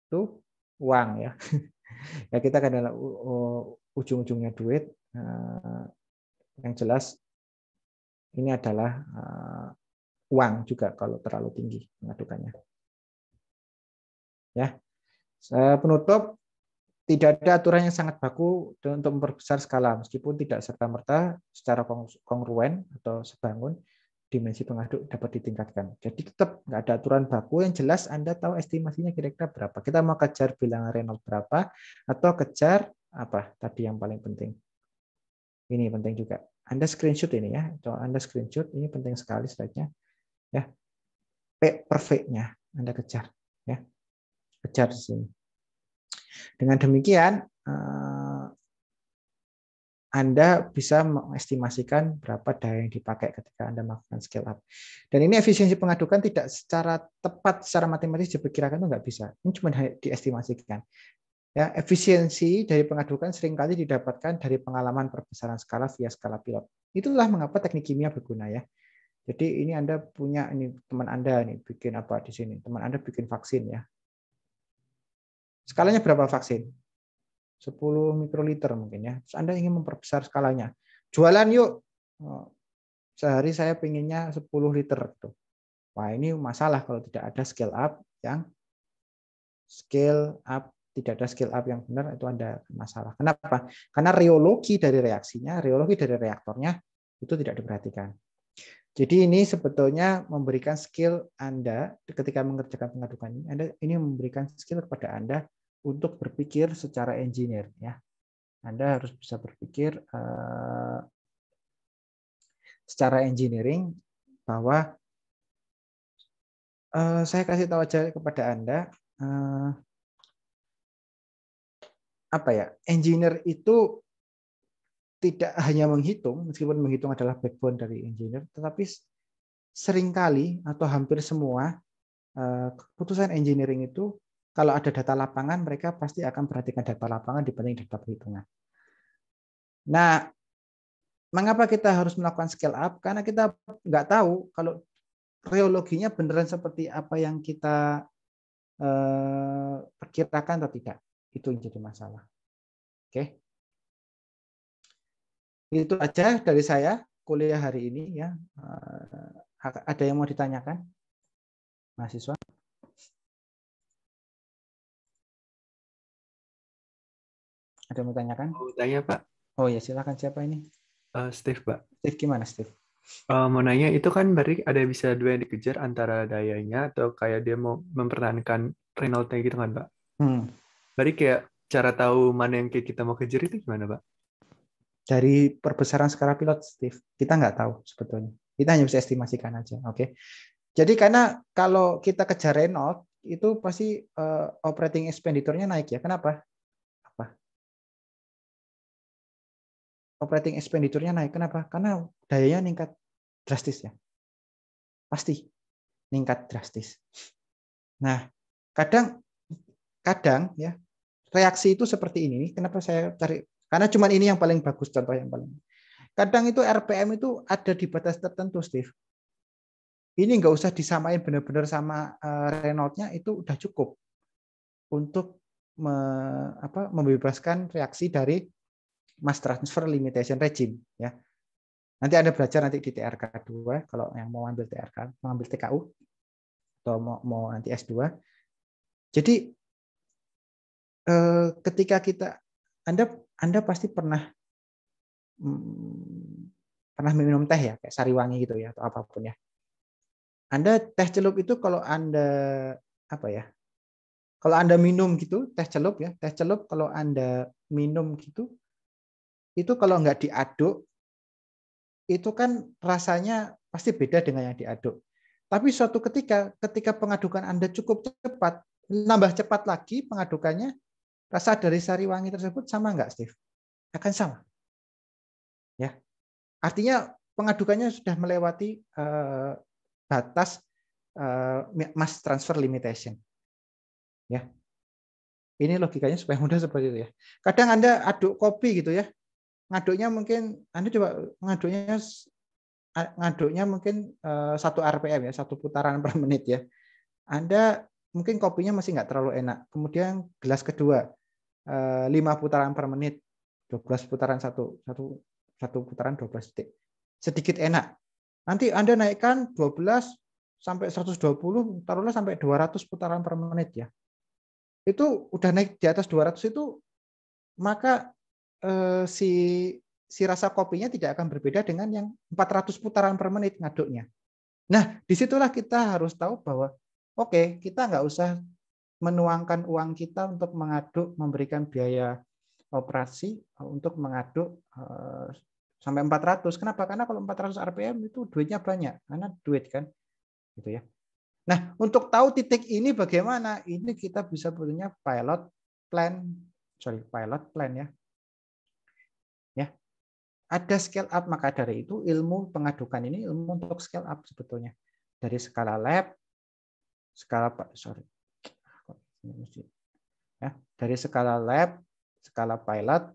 Itu uang ya. Ya kita kan adalah ujung-ujungnya duit. Yang jelas ini adalah uang juga kalau terlalu tinggi pengadukannya. Ya. Penutup, tidak ada aturan yang sangat baku untuk memperbesar skala, meskipun tidak serta-merta secara kongruen atau sebangun dimensi pengaduk dapat ditingkatkan. Jadi tetap nggak ada aturan baku, yang jelas Anda tahu estimasinya kira-kira berapa. Kita mau kejar bilangan Reynolds berapa, atau kejar apa tadi yang paling penting. Ini penting juga. Anda screenshot ini ya, atau Anda screenshot ini penting sekali slide-nya. Ya, P per V-nya Anda kejar, ya, kejar di sini. Dengan demikian, Anda bisa mengestimasikan berapa daya yang dipakai ketika Anda melakukan scale up. Dan ini efisiensi pengadukan tidak secara tepat, secara matematis diperkirakan itu nggak bisa. Ini cuma diestimasikan. Ya, efisiensi dari pengadukan seringkali didapatkan dari pengalaman perbesaran skala via skala pilot. Itulah mengapa teknik kimia berguna ya. Jadi ini Anda punya ini teman Anda nih bikin apa di sini? Teman Anda bikin vaksin ya. Skalanya berapa vaksin? 10 mikroliter mungkin ya. Terus Anda ingin memperbesar skalanya. Jualan yuk. Sehari saya pinginnya 10 liter gitu. Wah, ini masalah kalau tidak ada scale up tidak ada scale up yang benar, itu Anda masalah. Kenapa? Karena reologi dari reaksinya, reologi dari reaktornya itu tidak diperhatikan. Jadi ini sebetulnya memberikan skill Anda ketika mengerjakan pengadukan ini. Ini memberikan skill kepada Anda untuk berpikir secara engineer ya. Anda harus bisa berpikir secara engineering bahwa saya kasih tahu aja kepada Anda apa ya, engineer itu tidak hanya menghitung, meskipun menghitung adalah backbone dari engineer, tetapi seringkali atau hampir semua keputusan engineering itu kalau ada data lapangan, mereka pasti akan perhatikan data lapangan dibanding data perhitungan. Nah, mengapa kita harus melakukan scale up? Karena kita nggak tahu kalau reologinya beneran seperti apa yang kita perkirakan atau tidak. Itu yang jadi masalah. Oke. Itu aja dari saya kuliah hari ini ya. Ada yang mau ditanyakan? Mahasiswa? Ada yang mau tanyakan? Mau tanya, Pak. Oh ya, silakan. Siapa ini? Steve, Pak. Steve gimana, Steve? Mau nanya, itu kan berarti ada bisa dua yang dikejar antara dayanya atau kayak dia mau mempertahankan Reynolds-nya gitu kan, Pak? Berarti kayak cara tahu mana yang kayak kita mau kejar itu gimana, Pak? Dari perbesaran skala pilot, Steve. Kita nggak tahu sebetulnya. Kita hanya bisa estimasikan aja. Oke. Jadi karena kalau kita kejar Reynolds, itu pasti operating expenditure-nya naik ya. Kenapa? Apa? Operating expenditure-nya naik. Kenapa? Karena dayanya meningkat drastis ya. Pasti meningkat drastis. Nah, kadang kadang ya reaksi itu seperti ini. Kenapa saya cari? Karena cuma ini yang paling bagus, contoh yang paling. Kadang itu RPM itu ada di batas tertentu, Steve. Ini nggak usah disamain benar-benar sama Reynolds-nya, itu udah cukup untuk membebaskan reaksi dari mass transfer limitation regime. Ya. Nanti Anda belajar nanti di TRK 2 kalau yang mau ambil TRK, mau ambil TKU atau mau nanti S2. Jadi ketika Anda pasti pernah minum teh ya, kayak Sariwangi gitu ya, atau apapun ya. Anda teh celup itu kalau Anda kalau Anda minum gitu, teh celup ya, teh celup kalau Anda minum gitu, itu kalau nggak diaduk, itu kan rasanya pasti beda dengan yang diaduk. Tapi suatu ketika pengadukan Anda cukup cepat, nambah cepat lagi pengadukannya, rasa dari Sariwangi tersebut sama nggak, Steve? Akan sama. Ya, artinya pengadukannya sudah melewati batas mass transfer limitation. Ya, ini logikanya supaya mudah seperti itu ya. Kadang Anda aduk kopi gitu ya, ngaduknya mungkin Anda coba ngaduknya mungkin 1 RPM ya, 1 putaran per menit ya. Anda mungkin kopinya masih nggak terlalu enak. Kemudian gelas kedua 5 putaran per menit, 12 putaran satu putaran 12 detik. Sedikit enak. Nanti Anda naikkan 12 sampai 120, taruhlah sampai 200 putaran per menit ya. Itu udah naik di atas 200 itu, maka si rasa kopinya tidak akan berbeda dengan yang 400 putaran per menit ngaduknya. Nah, disitulah kita harus tahu bahwa oke, kita nggak usah menuangkan uang kita untuk mengaduk, memberikan biaya operasi untuk mengaduk sampai 400. Kenapa? Karena kalau 400 RPM itu duitnya banyak, karena duit kan, gitu ya. Nah, untuk tahu titik ini bagaimana? Ini kita bisa punya pilot plan ya. Ya. Ada scale up, maka dari itu ilmu pengadukan ini ilmu untuk scale up sebetulnya. Dari skala lab, dari skala lab, skala pilot,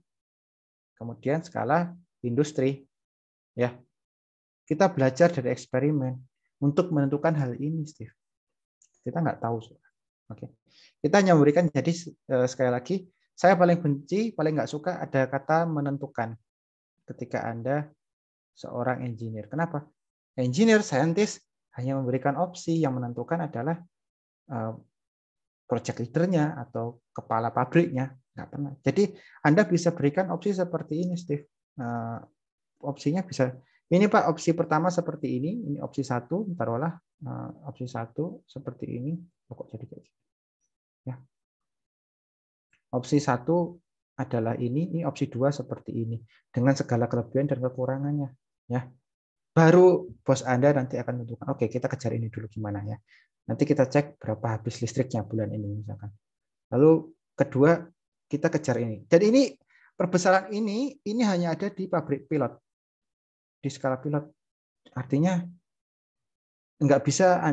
kemudian skala industri. Ya. Kita belajar dari eksperimen untuk menentukan hal ini, Steve. Kita nggak tahu. Oke. Kita hanya memberikan, jadi sekali lagi, saya paling benci, paling nggak suka ada kata menentukan ketika Anda seorang engineer. Kenapa? Engineer, scientist hanya memberikan opsi, yang menentukan adalah project leader-nya atau kepala pabriknya. Nggak pernah. Jadi Anda bisa berikan opsi seperti ini, Steve. Opsinya bisa, ini Pak, opsi pertama seperti ini opsi 1, taruhlah opsi 1 seperti ini. Kok jadi kayak gitu? Ya. Opsi 1 adalah ini opsi 2 seperti ini dengan segala kelebihan dan kekurangannya, ya. Baru bos Anda nanti akan menentukan, oke, kita kejar ini dulu gimana ya. Nanti kita cek berapa habis listriknya bulan ini misalkan. Lalu kedua, kita kejar ini. Dan ini perbesaran ini hanya ada di pabrik pilot. Di skala pilot. Artinya nggak bisa,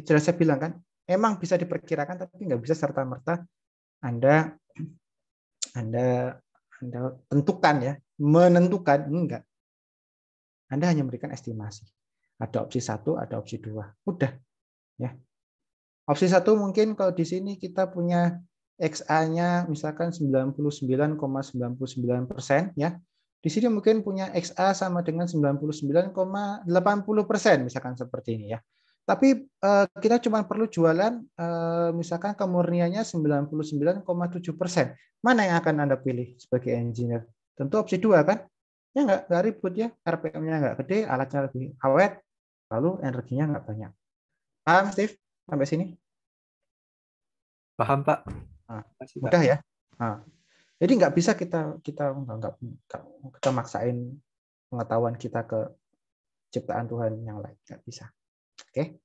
sudah saya bilang kan, emang bisa diperkirakan tapi nggak bisa serta-merta Anda tentukan ya, menentukan, enggak. Anda hanya memberikan estimasi. Ada opsi 1, ada opsi 2. Udah. Ya. Opsi 1 mungkin kalau di sini kita punya XA-nya misalkan 99,99% ya. Di sini mungkin punya XA sama dengan 99,80%, misalkan seperti ini ya. Tapi kita cuma perlu jualan misalkan kemurniannya 99,7%. Mana yang akan Anda pilih sebagai engineer? Tentu opsi 2 kan? Ya nggak ribut ya. RPM-nya nggak gede, alatnya lebih awet, lalu energinya nggak banyak. Paham, Steve? Sampai sini? Paham, Pak. Nah, mudah ya. Nah, jadi nggak bisa kita maksain pengetahuan kita ke ciptaan Tuhan yang lain, nggak bisa. Oke,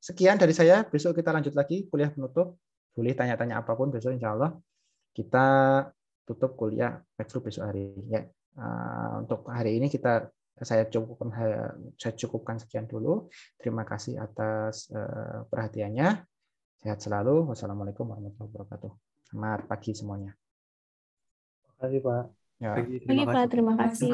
sekian dari saya. Besok kita lanjut lagi kuliah penutup. Boleh tanya-tanya apapun besok, insya Allah kita tutup kuliah Petrus besok hari. Ya, untuk hari ini saya cukupkan sekian dulu. Terima kasih atas perhatiannya. Sehat selalu. Wassalamualaikum warahmatullahi wabarakatuh. Selamat pagi semuanya. Terima kasih Pak. Ya. Pagi, Pagi, Pak. Terima kasih.